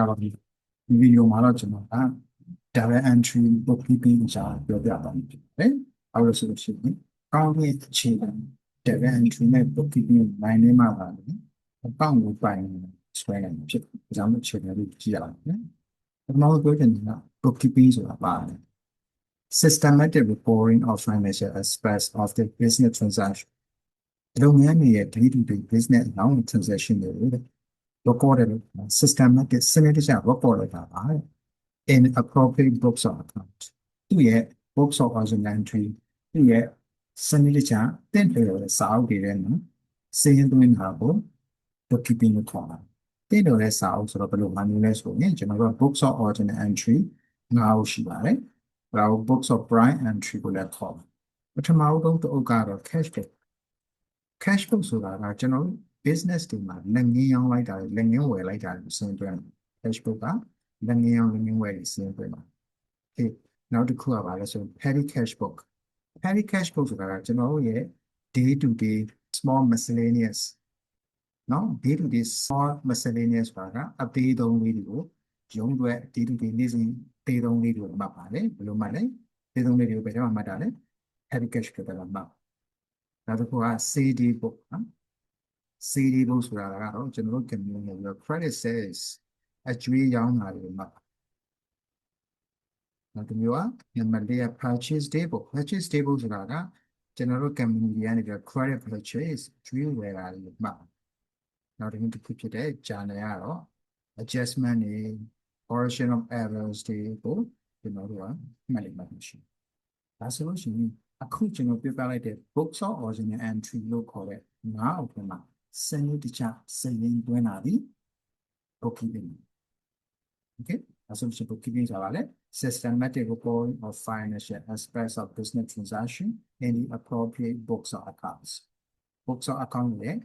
ကတော့ဒီဗီဒီယိုမှာတော့ကျွန်တော်က data entry bookkeeping အကြောင်းပြောပြပါမယ်ဖြစ်တယ်။အဲ့လိုဆိုလို့ရှိရင်ကောင်းတဲ့အခြေခံ data entry နဲ့ bookkeeping နိုင်နေမှာပါလေ။အကောင့်ကိုပိုင်ဆွဲနိုင်မှာဖြစ်တယ်။အကြောင်းအခြေခံလေးကြည့်ရအောင်နော်။ပထမဆုံးပြောချင်တာက bookkeeping ဆိုတာပါတယ်။ systematic reporting of financial aspects of the business transaction လုပ်ငန်းတွေရဲ့ day-to-day business အကြောင်း transaction တွေrecorded systematic စနစ်တကျ recorded တာပါ in appropriate books of account သူရဲ့ books of entry သူရဲ့စနစ်တကျတင့်တယ်တဲ့စာအုပ်တွေထဲမှာစာရင်းသွင်းတာကို bookkeeping လို့ခေါ်တာတင့်တယ်တဲ့စာအုပ်ဆိုတော့ဘယ်လိုမှမျိုးလဲဆိုရင်ကျွန်တော်တို့ books of ordinary entry ၅အုပ်ရှိပါတယ်ဒါကို books of prime entry ကိုလည်းခေါ်တယ်ပထမဆုံးတစ်အုပ်ကတော့ cash book ဆိုတာကကျွန်တော်တို့ business တွေမှာလက်ငင်းရောင်းလိုက်တာလက်ငင်းဝယ်လိုက်တာကိုစဉ်းသွင်း cash book ကလက်ငင်းရောင်းလက်ငင်းဝယ်တွေစဉ်းသွင်းပါနောက်တစ်ခုကပါလဲဆို petty cash book ဆိုတာကကျွန်တော်တို့ရဲ့ day to day small miscellaneous နော် day to day small miscellaneous ဆိုတာကအသေးသုံးလေးတွေကိုရုံးတွေ day to day နေ့စဉ်သေးသုံးလေးတွေကိုမှတ်ပါတယ်ဘယ်လိုမှတ်လဲသေးသုံးလေးတွေကိုဘယ်တော့မှမှတ်တာလဲ petty cash book ကမှတ်နောက်တစ်ခုက CD book နော် CD book ဆိုတာကတော့ကျွန်တော်တို့ community ရဲ့ credit sales အကျွေးရောင်းတာတွေမှာနောက်တစ်မျိုးက number 4 purchase day book ဆိုတာကကျွန်တော်တို့ community ကနေပြီး credit purchase ကျွေးဝယ်တာတွေမှာနောက်တစ်ခုဖြစ်တဲ့ journal ကတော့ adjustment တွေ correction of errors တွေကိုကျွန်တော်တို့ကမှတ်လိုက်မှရှိဒါဆိုလို့ရှိရင်အခုကျွန်တော်ပြပြလိုက်တဲ့ books of ordinary entry လို့ခေါ်တဲ့၅အုပ်ထဲမှာစနစ်တကျစာရင်းသွင်းတာဒီ bookkeeping okay ဒါဆိုရင် bookkeeping ဆိုတာလေ systematic reporting of financial aspects of business transaction in the appropriate books of accounts account ရဲ့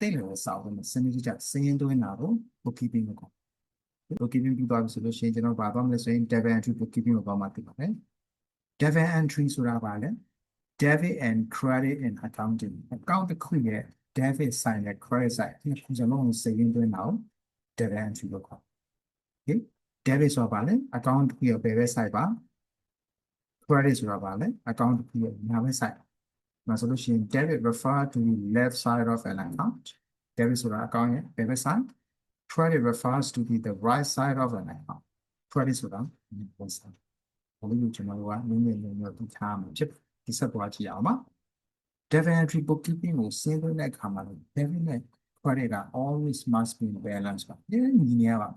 တိတ်လို့စာအုပ်မှာစနစ်တကျစာရင်းသွင်းတာကို bookkeeping လို့ခေါ်တယ် bookkeeping ပြီးသွားပြီဆိုလို့ရှိရင်ကျွန်တော်ဘာသွားမလဲဆိုရင် debit entry bookkeeping ကိုသွားမှသိပါတယ်debit entry ဆိုတာပါလေ debit and credit in accounting account တစ်ခုရဲ့ debit side နဲ့ credit side ဒီခုစလုံးကိုစာရင်းသွင်းတာကို debit entry လို့ခေါ်တယ် debit ဆိုတာပါလေ account တစ်ခုရဲ့ဘယ်ဘက် side ပါ credit ဆိုတာပါလေ account တစ်ခုရဲ့ညာဘက် side မှာဆိုလို့ရှိရင် debit refer to the left side of an account debit ဆိုတာ account ရဲ့ဘယ်ဘက် side credit refers to the right side of an account credit ဆိုတာဘယ် sideဘယ်လိုကျွန်တော်တို့ကနည်းနည်းဒီထားမှာဖြစ်ဒီဆက်သွားကြည့်အောင်ပါ debit entry bookkeeping ကိုစဉ်းသွင်းတဲ့အခါမှာ debit နဲ့ credit က always must be in balance ပါဒီညီနေပါ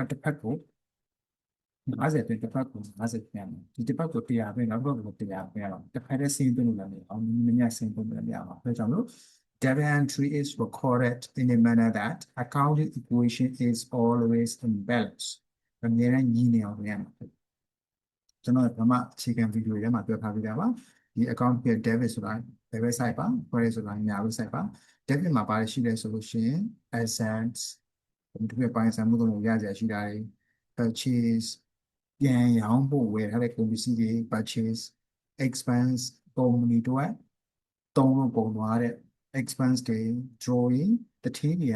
တစ်ဖက်ကို50ပဲတစ်ဖက်ကို50ပြန်တယ်ဒီတစ်ဖက်ကို100ပဲနောက်တစ်ဖက်ကို100ပြန်တော့တစ်ဖက်တည်းစဉ်းသွင်းလို့လည်းအောင်နည်းနည်းစဉ်းသွင်းလို့လည်းအောင်ဒါကြောင့်လို့ debit entry is recorded in a manner that accounting equation is always in balance အမြဲတမ်းညီနေအောင်လုပ်ရမှာကျွန်တော်ဘာမှအခြေခံဗီဒီယိုထဲမှာပြောထားပြီးသားပါဒီ account ရဲ့ debit ဆိုတာဘယ်ဘက် side ပါ credit ဆိုတာညာဘက် side ပါ debit မှာပါရှိတယ်ဆိုလို့ရှိရင် assets ဒီဘက်ပိုင်းစံမှုတို့ရကြရှိတာတွေ purchase ပြန်ရောင်းဖို့ဝယ်ထားတဲ့ကုန်ပစ္စည်းတွေ purchase expense ကုမ္ပဏီတို့သုံးလို့ကုန်သွားတဲ့ expense တွေ drawing တတိယ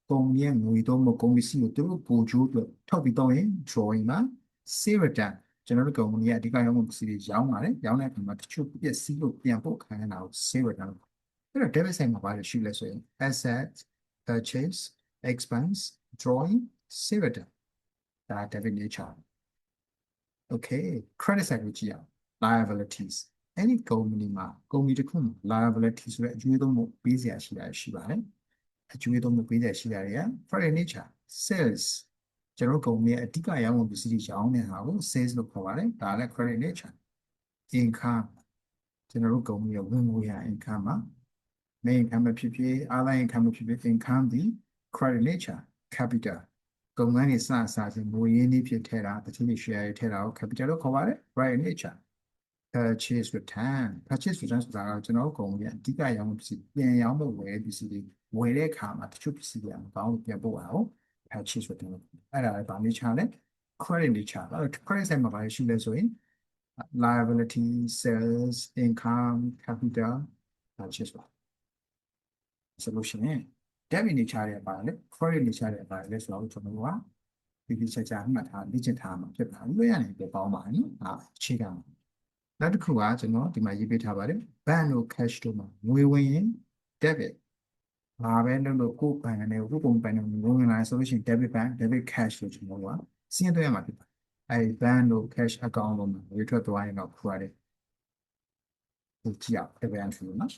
ကုမ္ပဏီရဲ့ငွေသုံးမကုန်ပစ္စည်းကိုသူတို့ပို့ချိုးအတွက်ထောက်ပြီးတော့ရင် drawing မှာ sale return ကျွန်တော်တို့ကုမ္ပဏီရဲ့အဓိကရောင်းမှုပစ္စည်းတွေရောင်းပါတယ်ရောင်းတဲ့အခါမှာတချို့ပစ္စည်းလို့ပြန်ပို့ခံရတာကို sale return အဲ့တော့ debit side မှာပါတယ်ရှိလဲဆိုရင် asset purchase expense drawing sale return ဒါ debit nature okay credit side ကိုကြည့်အောင် liabilities အဲ့ဒီကုမ္ပဏီမှာကုမ္ပဏီတစ်ခုမှာ liability ဆိုတဲ့အကျွေးသုံးမှုပေးစရာရှိပါတယ်အကျွေးသုံးမှုပေးစရာရှိတာတွေက credit nature sales ကျွန်တော်ကုန်ရဲ့အဓိကရောင်းဝယ်ပစ္စည်းတွေရောင်းနေတာကို sales လို့ခေါ်ပါတယ်ဒါလည်း credit nature income ကျွန်တော်တို့ကုန်ရဲ့ဝင်ငွေရ income မှာ main income ဖြစ်ဖြစ် other income ဖြစ်ဖြစ် income ဒီ credit nature capital ကုန်ငန်းတွေစချင်းငွေရင်းနှီးဖြစ်ထဲတာတချို့ share တွေထဲတာကို capital လို့ခေါ်ပါတယ် credit nature purchase return ဆိုတာကကျွန်တော်ကုန်ရဲ့အဓိကရောင်းဝယ်ပစ္စည်းပြန်ရောင်းဖို့ဝယ်ပစ္စည်းတွေဝယ်တဲ့အခါမှာတချို့ပစ္စည်းတွေမကောင်းလို့ပြန်ပို့တာကိုpurchase return အဲ့ဒါလည်းဗာ nature လဲ credit nature အဲ့ credit side မှာဗာရှိလဲဆိုရင် liability sales income capital purchase ပါ solution debit နေချရပါလေ credit နေချရပါလေဆိုတော့ကျွန်တော်ကဒီချက်ချမှတ်ထားလေ့ကျင့်ထားမှာဖြစ်ပါတယ်လွှဲရနေပြပေါင်းပါနော်အခြေခံနောက်တစ်ခုကကျွန်တော်ဒီမှာရေးပေးထားပါတယ် bank တို့ cash တို့မှာငွေဝင်ရင် debit ဘာပဲလို့ကိုယ်ပိုင်နဲ့ကိုယ်ပုံပိုင်နဲ့ငွေဝင်လာဆိုလို့ရှိရင် debit bank debit cash လို့ကျွန်တော်ကစီးရင်သွင်းရမှာဖြစ်ပါတယ်အဲဒီ bank တို့ cash account တို့မှာဝေထွက်သွားရင်တော့ credit ကိုကြည့်အောင် debit entry နော်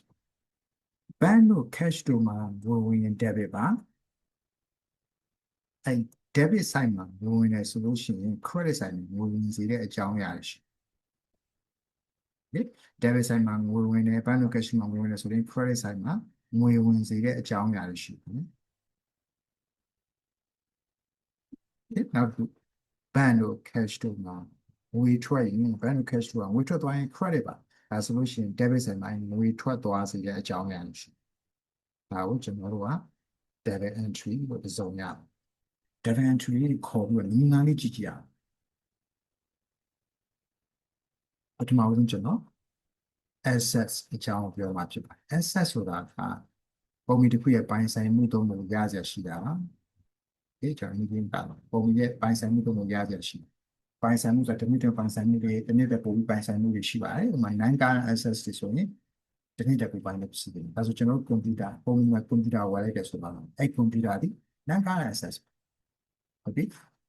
bank တို့ cash တို့မှာငွေဝင်ရင် debit ပါအဲ debit side မှာငွေဝင်နေဆိုလို့ရှိရင် credit side မှာငွေဝင်စေတဲ့အကြောင်းအရာတွေရှိတယ် debit side မှာငွေဝင်နေ bank တို့ cash မှာငွေဝင်နေဆိုရင် credit side မှာငွေဝင်စေတဲ့အကြောင်းအရာတွေရှိတယ်နောက်တစ်ခု bank တို့ cash တို့မှာငွေထွက်ရင် bank တို့ cash တို့ကငွေထွက်သွားရင် credit ပါဒါဆိုလို့ရှိရင် debit side မှာငွေထွက်သွားစေတဲ့အကြောင်းအရာတွေရှိဒါကိုကျွန်တော်တို့က debit entry လို့ပြောကြတယ် debit entry ကိုခေါ်ပြီးနည်းနည်းလေးကြည့်ကြည့်အောင်ပထမဆုံးကျွန်တော် assets အကြောင်းပြောမှာဖြစ်ပါတယ် assets ဆိုတာကပုံမီတစ်ခုရဲ့ပိုင်ဆိုင်မှုသုံးပုံရရရှိတာပါဒီကျွန်တော်ဒီပါပုံမီရဲ့ပိုင်ဆိုင်မှုသုံးပုံရရရှိပိုင်ဆိုင်မှုဆိုတာတစ်နှစ်တည်းပိုင်ဆိုင်မှုတွေတစ်နှစ်တည်းပုံပြီးပိုင်ဆိုင်မှုတွေရှိပါတယ်ဥပမာ non current assets တွေဆိုရင်တစ်နှစ်တည်းပုံပိုင်လို့ရှိတယ်ဒါဆိုကျွန်တော်ကွန်ပျူတာပုံမှန်ကွန်ပျူတာဝယ်လိုက်တယ်ဆိုတော့အဲ့ကွန်ပျူတာဒီ non current assets ဟုတ်ပြီ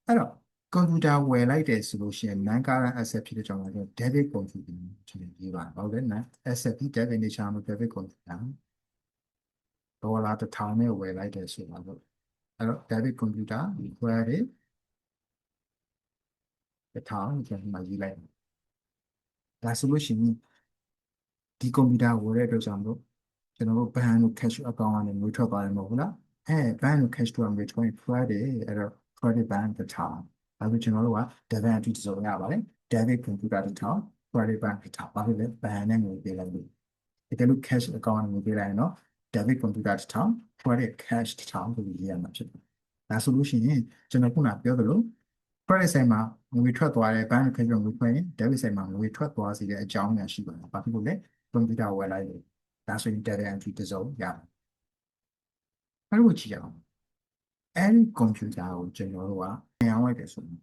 အဲ့တော့ကွန်ပျူတာဝယ်လိုက်တယ်ဆိုလို့ရှိရင် non current asset ဖြစ်တဲ့ကြောင့်လည်း debit computer ကျွန်တော်ရေးပါဟုတ်တယ်နော် asset ဒီ debit နေချာမှာ debit computer ဒေါ်လာ1000နဲ့ဝယ်လိုက်တယ်ဆိုတာလို့အဲ့တော့ debit computer ဝယ်တယ်1000ကျွန်တော်ရေးလိုက်ဒါဆိုလို့ရှိရင်ဒီကွန်ပျူတာဝယ်တဲ့အတွက်ကြောင့်လို့ကျွန်တော်တို့ဘဏ်တို့ cash account ကနေငွေထွက်သွားတယ်မဟုတ်ဘူးလားဘဏ်တို့ cash တို့ကငွေထွက်ရင် credit အဲ့တော့ credit bank 1000ဒါဆိုကျွန်တော်တို့က debit entry စုံရပါတယ် debit computer 1000 credit bank 1000ဘာဖြစ်လဲဘဏ်နဲ့ငွေပေးလိုက်လို့တကယ်လို့ cash account နဲ့ငွေပေးလိုက်ရင်တော့ debit computer 1000 credit cash 1000ကိုရေးရမှာဖြစ်တယ်ဒါဆိုလို့ရှိရင်ကျွန်တော်ခုနပြောသလို credit side မှာငွေထွက်သွားတယ် bank cash ငွေထွက်ရင် debit side မှာငွေထွက်သွားစေတဲ့အကြောင်းအရာရှိပါတယ်ဘာဖြစ်လို့လဲ computer ဝယ်လိုက်လို့ဒါဆိုရင် data entry တစ်စုံရတယ်အဲ့လိုကြည့်ရအောင်အဲ့ဒီ computer ကိုကျွန်တော်တို့ကပြန်အောင်လိုက်တယ်ဆိုရင်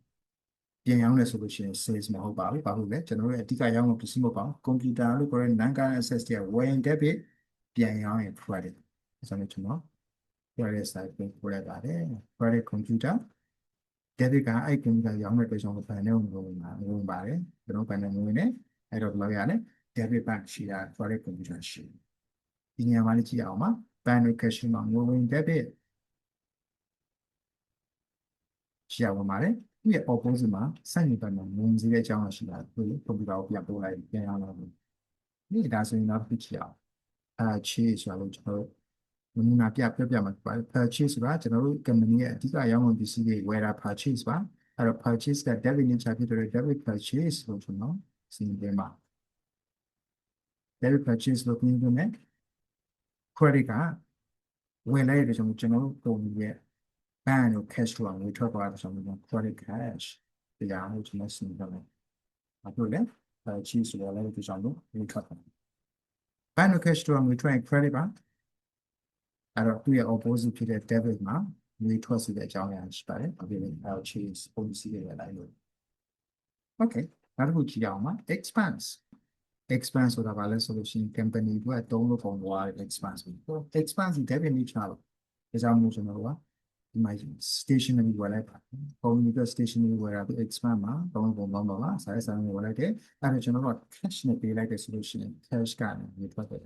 ပြန်ရောင်းတယ်ဆိုလို့ရှိရင် sales မဟုတ်ပါဘူး။ဘာလို့လဲကျွန်တော်တို့အဓိကရောင်းလို့ပစ္စည်းမဟုတ်ပါဘူး။ computer လို့ခေါ်တဲ့ non current assets တွေ when debit ပြန်ရောင်းရင် credit ဆိုတော့ကျွန်တော် credit side ကိုပို့လိုက်ပါတယ် credit computer debit ကအဲ့ computer ရောင်းတဲ့အတွက်ကြောင့်ဘဏ်နဲ့ဝင်ပါတယ်ကျွန်တော်ဘဏ်နဲ့ဝင်နေအဲ့တော့ဘယ်လိုရလဲ debit bank ရှိတာ credit computer ရှိဒီနေရာမှာလည်းကြည့်အောင်ပါ bank နဲ့ cash မှာဝင် debit ရှိရဝင်ပါတယ်ဒီရဲ့ opposite မှာစိုက်နေတယ်မှာဝင်စည်းတဲ့အကြောင်းရှိတာဒီကွန်ပျူတာကိုပြန်ပို့လိုက်ပြန်ရအောင်ဒီဒါဆိုရင်တော့ဖြစ်ချအောင်purchase ဆိုတော့ကျွန်တော်တို့နမူနာပြောပြမှာပါ purchase ဆိုတာကျွန်တော်တို့ company ရဲ့အဓိကရောင်းဝယ်ပစ္စည်းတွေဝယ်တာ purchase ပါအဲ့တော့ purchase က debit နဲ့ချဖြစ်တဲ့ debit purchase လို့ကျွန်တော်စီးပေးမှာ debit purchase လို့ပြောနေတယ် credit ကဝင်လိုက်တဲ့ကျွန်တော်တို့ပုံရဲ့ bank တို့ cash တို့ငွေထွက်သွားတဲ့ဆိုတော့ credit cash တရားလို့ကျွန်တော်စီးပေးမယ်အခုလည်း purchase ဆိုတော့လည်းဒီကြောင့်လို့ငွေထွက်တယ် bank တို့ cash တို့ငွေထွက်ရင် credit ပါအဲ့တော့သူ့ရဲ့ opposite ဖြစ်တဲ့ debit မှာငွေထွက်စေတဲ့အကြောင်းအရာရှိပါတယ်။ဒီလို purchase policy တွေလိုက်လို့ okay နောက်တစ်ခုကြည့်အောင်ပါ expense ဆိုတာဘာလဲဆိုလို့ရှိရင် company ကတုံးလို့ပုံသွားတဲ့ expense ပဲ expense debit နဲ့ချလို့ဒါကြောင့်မို့ကျွန်တော်တို့ကဒီမှာ stationery ဝယ်လိုက်ပါပုံမှန်က stationery ဝယ်တာဒီ expense မှာတုံးလို့ပုံသွားမှာစာရေးစာရေးဝယ်လိုက်တယ်အဲ့ဒါကျွန်တော်တို့က cash နဲ့ပေးလိုက်တဲ့ဆိုလို့ရှိရင် cash ကနေငွေထွက်တယ်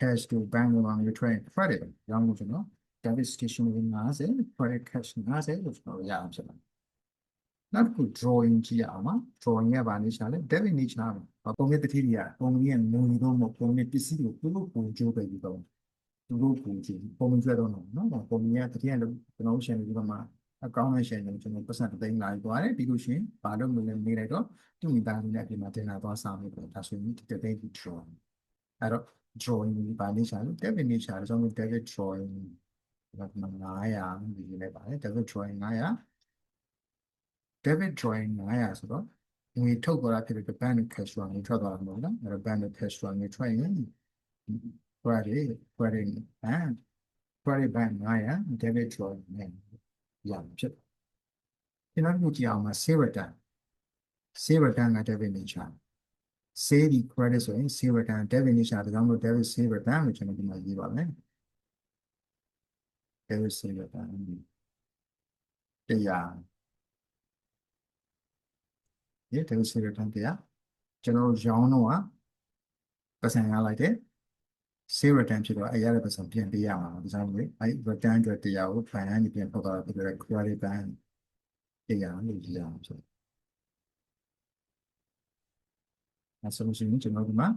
cash to bank မှာငွေထွက်ရင် credit ရောင်းလို့ကျွန်တော် debit stationery 50 credit cash 50လို့ကျွန်တော်ရအောင်ဖြစ်ပါတယ်နောက်တစ်ခု drawing ကြည့်ရအောင်ပါ drawing ကဘာနေချာလဲ debit နေချာပါပုံနဲ့တတိယပုံနဲ့ငွေတော့မဟုတ်ပုံနဲ့ပစ္စည်းကိုသူတို့ပုံကြိုးပဲပြီးတော့သူတို့ပုံကြည့်ပုံကြွတော့နော်ပုံနဲ့တတိယလို့ကျွန်တော်ရှင်းပြီးတော့မှအကောင့်နဲ့ရှင်းတယ်ကျွန်တော်ပတ်စံသိန်းလာသွားတယ်ပြီးလို့ရှိရင်ဘာလို့မလဲနေလိုက်တော့သူ့မိသားစုနဲ့အပြင်မှာတင်လာသွားဆောင်ပြီးတော့ဒါဆိုရင်ဒီတသိန်း drawing အဲ့တော့ drawing ဘာနေချာလဲ debit နေချာကျွန်တော် debit drawing ဒါက900ဒီလေးပါတယ် debit drawing 900 debit drawing 900ဆိုတော့ငွေထုတ်သွားတာဖြစ်တဲ့ bank cash ကငွေထွက်သွားတာမဟုတ်လားအဲ့တော့ bank cash ကငွေထွက်ရင် credit bank credit bank 900 debit draw နဲ့ရမှာဖြစ်ကျွန်တော်တို့ကြည့်အောင်မှာ save return က debit nature save ဒီ credit ဆိုရင် save return debit nature ဒါကြောင့်မို့ debit save return ကိုကျွန်တော်ဒီမှာရေးပါမယ် debit save return တရားဒီ debit save return တရားကျွန်တော်ရောင်းတော့ပတ်စံရလိုက်တယ် save return ဖြစ်တော့အဲ့ရတဲ့ပတ်စံပြန်ပေးရမှာဒါကြောင့်မို့အဲ့ return အတွက်တရားကို ban ကနေပြန်ဖောက်တာဖြစ်တဲ့ credit ban တရားလို့ရေးရအောင်ဆိုအဲ့ဆိုလို့ရှိရင်ကျွန်တော်ဒီမှာ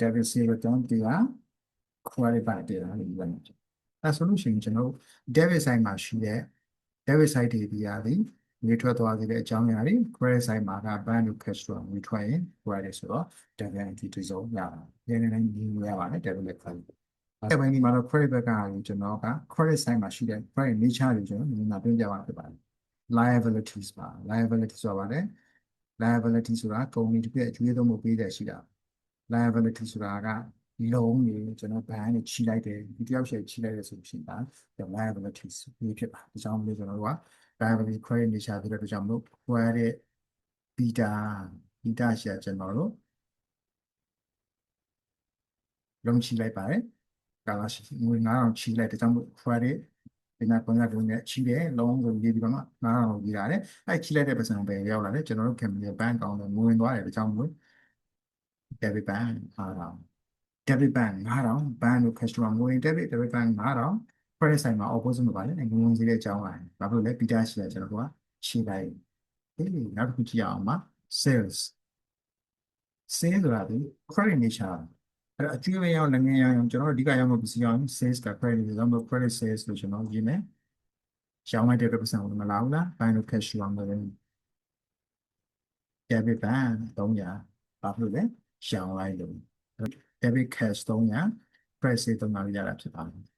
debit save return တရား credit ban တရားလို့ရေးရမှာဖြစ်အဲ့ဆိုလို့ရှိရင်ကျွန်တော် debit side မှာရှိတဲ့ debit side တွေဒီရာဒီရေထွက်သွားစေတဲ့အကြောင်းအရာတွေ credit side မှာက ban လို့ cash တော့ရေထွက်ရင် credit ဆိုတော့ debit entity စုံရပါတယ်။ဒီနေ့တိုင်းညီရပါတယ် debit နဲ့ credit ။အဲ့ပိုင်းဒီမှာတော့ credit ဘက်ကကျွန်တော်က credit side မှာရှိတဲ့ credit nature တွေကျွန်တော်ဒီမှာပြင်ပြပါဖြစ်ပါတယ်။ liabilities ပါ liability ဆိုတာပါလေ liability ဆိုတာကုမ္ပဏီတစ်ခုရဲ့အကျွေးသုံးမှုပေးတဲ့ရှိတာ liability ဆိုတာကလုံးကြီးကျွန်တော်ဘဏ်နဲ့ချီလိုက်တယ်ဒီတယောက်ရှယ်ချီလိုက်တယ်ဆိုလို့ရှိရင် liabilities ပြီးဖြစ်ပါဒီကြောင့်မို့ကျွန်တော်တို့က liability credit nature ဖြစ်တဲ့အတွက်ကြောင့်မို့ credit beta share ကျွန်တော်တို့လုံးချီလိုက်ပါတယ်ကာလာရှိငွေ9000ချီလိုက်တဲ့ကြောင့်မို့ credit ဒီမှာပုံစံပုံနဲ့ချီတယ်လုံးကိုရေးပြီးတော့မှ9000ရေးရတယ်အဲ့ချီလိုက်တဲ့ပတ်စံပဲရောက်လာတယ်ကျွန်တော်တို့ company bank account နဲ့ဝင်သွားတယ်ဒါကြောင့်မို့ debit bank 9000 debit bank 9000 bank လို့ customer ငွေ debit bank 9000 credit ဆိုင်မှာ opposite မှာပါလေငွေဝင်စီတဲ့အကြောင်းလိုက်ဘာလို့လဲ beta share ကျွန်တော်တို့ကချီလိုက်ဒီနောက်တစ်ခုကြည့်အောင်ပါ sales ဆိုတာဒီ credit nature အဲ့အကျွေးပဲရောက်လည်းငယ်ရောက်ကျွန်တော်တို့အဓိကရောက်မှာပစ္စည်းအောင် sales က credit တွေကြောင့် credit sales လို့ကျွန်တော်ရေးမယ်ရောင်းလိုက်တဲ့ပတ်စံကိုမလာဘူးလား bank လို့ cash ရောင်းတယ် debit bank 300ဘာလို့လဲရောင်းလိုက်လို့ debit cash 300 credit sales 300ရတာဖြစ်ပါတယ်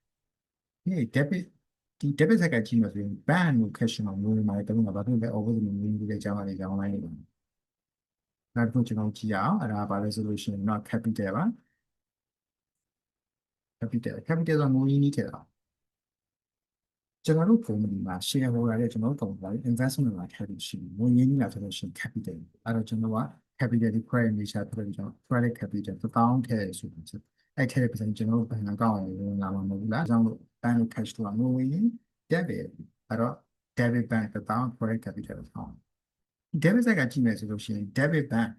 ဒီ debit ဆက်ကကြည့်မှဆိုရင် bank ကို cash မှာငွေမှာတုံးတာဘာလို့လဲ opposite မှာငွေတွေကြောင်းလိုက်ရောင်းလိုက်လို့နောက်တစ်ခုကျွန်တော်ကြည့်အောင်အဲ့ဒါဘာလဲဆိုလို့ရှိရင်တော့ capital ပါ capital ဆိုငွေရင်းနှီးထည့်တာကျွန်တော်တို့ကုမ္ပဏီမှာ share holder တွေကျွန်တော်တို့ကုမ္ပဏီ investment မှာထည့်လို့ရှိရင်ငွေရင်းနှီးလာဆိုလို့ရှိရင် capital အဲ့တော့ကျွန်တော်က capital ဒီ credit nature ဖြစ်တဲ့ကြောင့် credit capital 1000ထည့်ဆိုပြီးအဲ့ထည့်တဲ့ပတ်စံကျွန်တော်တို့ဘဏ်အကောင့်ကိုဝင်လာမှာမဟုတ်ဘူးလားအဲကြောင့်လို့ bank cash တော့ငွေရင်း debit အဲ့တော့ debit bank 1000 credit capital 1000 debit side ကကြည့်မယ်ဆိုလို့ရှိရင် debit bank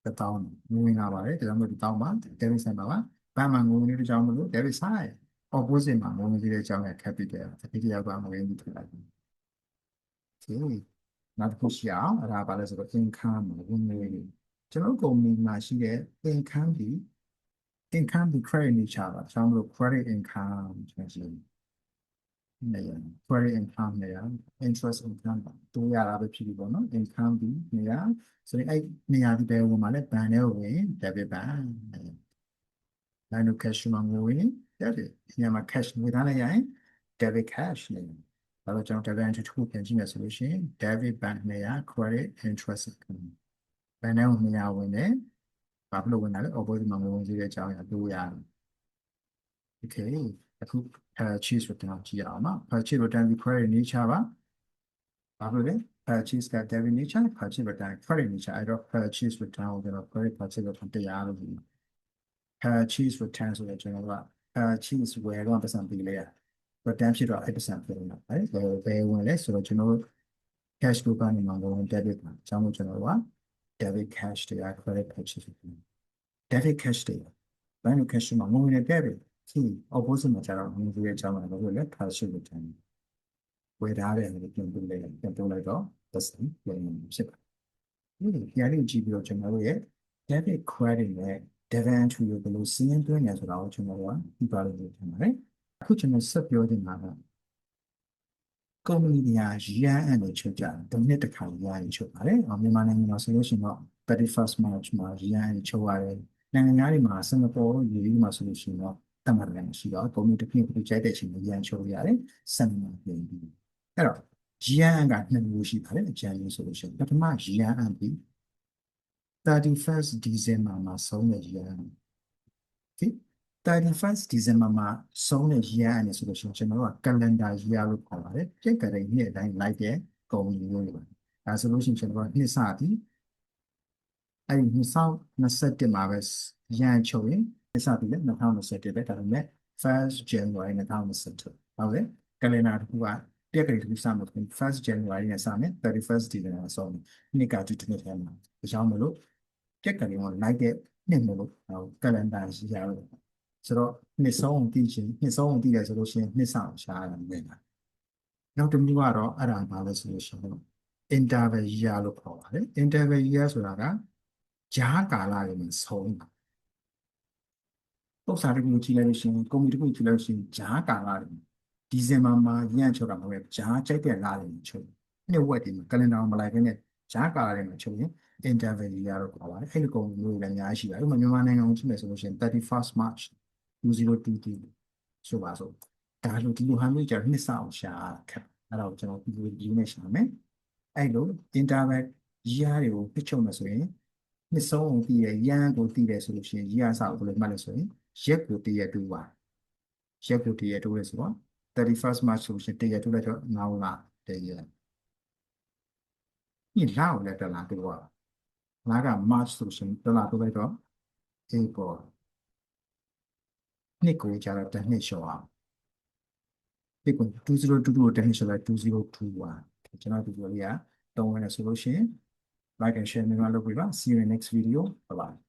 1000ငွေလာပါတယ်ဒါကြောင့်မို့1000ပါ debit side ပါဘဏ်မှာငွေနေတဲ့အကြောင်းမလို့ debit side opposite မှာငွေနေတဲ့အကြောင်းက capital ဒီတရားကငွေနေထည့်လိုက်ဒီနောက်တစ်ခုရှိအောင်အဲ့ဒါပါလဲဆိုတော့ income ဝင်ငွေကျွန်တော်ကုမ္ပဏီမှာရှိတဲ့ income ဒီ credit nature ပါကျွန်တော်တို့ credit income ကျွန်တော်ရှိနေရ credit income နေရ interest income တိုးရတာပဲဖြစ်ပြီပေါ့နော် income ဒီနေရဆိုရင်အဲ့နေရာဒီပဲဝင်မှာလဲဘဏ်ထဲကိုဝင် debit bank နိုင်လို့ cash မှာငွေဝင် debit ဒီနေရာမှာ cash ငွေသားလိုက်ရရင် debit cash နေဒါတော့ကျွန်တော် debit entry တစ်ခုပြန်ကြည့်မယ်ဆိုလို့ရှိရင် debit bank နေရ credit interest income ဘဏ်ထဲကိုနေရာဝင်တယ်ဘာဖြစ်လို့ဝင်တာလဲ opposite မှာငွေဝင်စီတဲ့အကြောင်းအရာတိုးရတယ် okay အခု purchase return ကြည့်ရအောင်နော် purchase return ဒီ credit nature ပါဘာလို့လဲ purchase က debit nature purchase return credit nature အဲ့တော့ purchase return ကိုကျွန်တော် credit purchase return တရားလို့ပြော purchase return ဆိုတော့ကျွန်တော်က purchase ဝယ်တော့ပတ်စံပေးလိုက်ရ return ဖြစ်တော့အဲ့ပတ်စံပေးလိုက်တာဘယ်ဝင်လဲဆိုတော့ကျွန်တော် cash ကိုကနေမှာဝင် debit မှာအကြောင်းမို့ကျွန်တော်က debit cash တရား credit purchase return debit cash တရားဘယ်လို cash မှာငွေနဲ့ debit ဒီ opposite မှာကျတော့ငွေရဲ့အကြောင်းမှာဘာလို့လဲ purchase return ဝယ်ထားတယ်လို့ပြန်ပြောလိုက်တော့ပတ်စံပြန်ဖြစ်ပါတယ်ဒီပြန်လေးကြည့်ပြီးတော့ကျွန်တော်တို့ရဲ့ debit credit နဲ့ debit entry ကိုဘယ်လိုစီးရင်သွင်းရဆိုတာကိုကျွန်တော်တို့ကဒီပါလို့ပြောထားပါတယ်အခုကျွန်တော်ဆက်ပြောနေတာကကုမ္ပဏီတွေကရန်အန်ကိုချုပ်ကြတယ်တစ်နှစ်တစ်ခါရန်ချုပ်ပါတယ်မြန်မာနိုင်ငံမှာဆိုလို့ရှိရင်တော့ 31st March မှာရန်ချုပ်ရတယ်နိုင်ငံသားတွေမှာစင်ကာပူယူအေမှာဆိုလို့ရှိရင်တော့တတ်မှတ်တယ်ရှိတော့ကုမ္ပဏီတစ်ခုခုကြိုက်တဲ့အချိန်မှာရန်ချုပ်ရတယ်စံနာပြင်ပြီးအဲ့တော့ရန်ကနှစ်မျိုးရှိပါတယ်အကြံရေးဆိုလို့ရှိရင်ပထမရန်အန်ပြီး 31st December မှာဆုံးတဲ့ရန်ဒီ 31st December မှာဆုံးတဲ့ year အနေဆိုလို့ရှိရင်ကျွန်တော်တို့က calendar year လို့ခေါ်ပါတယ်ပြည့်ကြတဲ့နေ့အတိုင်းလိုက်တဲ့ကုန်ကြီးမျိုးတွေပါဒါဆိုလို့ရှိရင်ကျွန်တော်တို့ကနှစ်စသည်အဲ့ဒီ2021မှာပဲရန်ချုပ်ရင်နှစ်စသည်လည်း2021ပဲဒါပေမဲ့ 1st January 2022ဟုတ်ကဲ့ calendar တစ်ခုကပြည့်ကြတဲ့တစ်ခုစမှာဆို 1st January နဲ့စမယ် 31st December မှာဆုံးနှစ်ကတူတူနဲ့ထဲမှာဒါကြောင့်မလို့ပြည့်ကြတဲ့ကိုလိုက်တဲ့နှစ်မလို့ calendar year လို့ဆိုတော့နှစ်ဆုံးတည်ခြင်းနှစ်ဆုံးတည်တယ်ဆိုလို့ရှိရင်နှစ်ဆောင်ရှားရတယ်မြင်တာနောက်တစ်မျိုးကတော့အဲ့ဒါဘာလဲဆိုလို့ရှိရင် interval year လို့ခေါ်ပါတယ် interval year ဆိုတာကဂျားကာလတွေမှာဆုံးတာပု္ပ္ပာတစ်ခုကြည့်လိုက်လို့ရှိရင်ကွန်ပျူတာတစ်ခုကြည့်လိုက်လို့ရှိရင်ဂျားကာလတွေဒီဇင်ဘာမှာရန်ချုပ်တာမဟုတ်ဘူးဂျားကြိုက်တဲ့လတွေမှာချုပ်နှစ်ဝက်တွေမှာ calendar မလိုက်ဘဲနဲ့ဂျားကာလတွေမှာချုပ်ရင် interval year လို့ခေါ်ပါတယ်အဲ့ဒီကုံမျိုးတွေလည်းအများကြီးရှိပါတယ်ဥပမာမြန်မာနိုင်ငံကိုကြည့်မယ်ဆိုလို့ရှိရင် 31st March 2022ဆိုပါစို့ဒါလို့ဒီလိုဟာမျိုးကြတော့နှစ်ဆောင်ရှာခက်အဲ့တော့ကျွန်တော်ဒီလိုနဲ့ရှာမယ်အဲ့လို interval year တွေကိုပြချုပ်မယ်ဆိုရင်နှစ်ဆုံးကိုတည်ရရန်ကိုတည်တယ်ဆိုလို့ရှိရင် year စာကိုဘယ်လိုမှတ်လဲဆိုရင်ရက်ကိုတည်ရတူပါရက်ကိုတည်ရတူလဲဆိုတော့ 31st March ဆိုလို့ရှိရင်တည်ရတူလဲတော့9လတည်ရဒီလကိုလည်းတက်လာတူပါလက March ဆိုလို့ရှိရင်တက်လာတူလဲတော့ April နှစ်ကိုကြာတော့တစ်နှစ်လျှော့အောင်ဒီကို2022ကိုတစ်နှစ်လျှော့လိုက်2021ကျွန်တော်ဒီလိုလေးကတုံးဝင်နေဆိုလို့ရှိရင် like and share မြန်မာလုပ်ပေးပါ see you in next video bye bye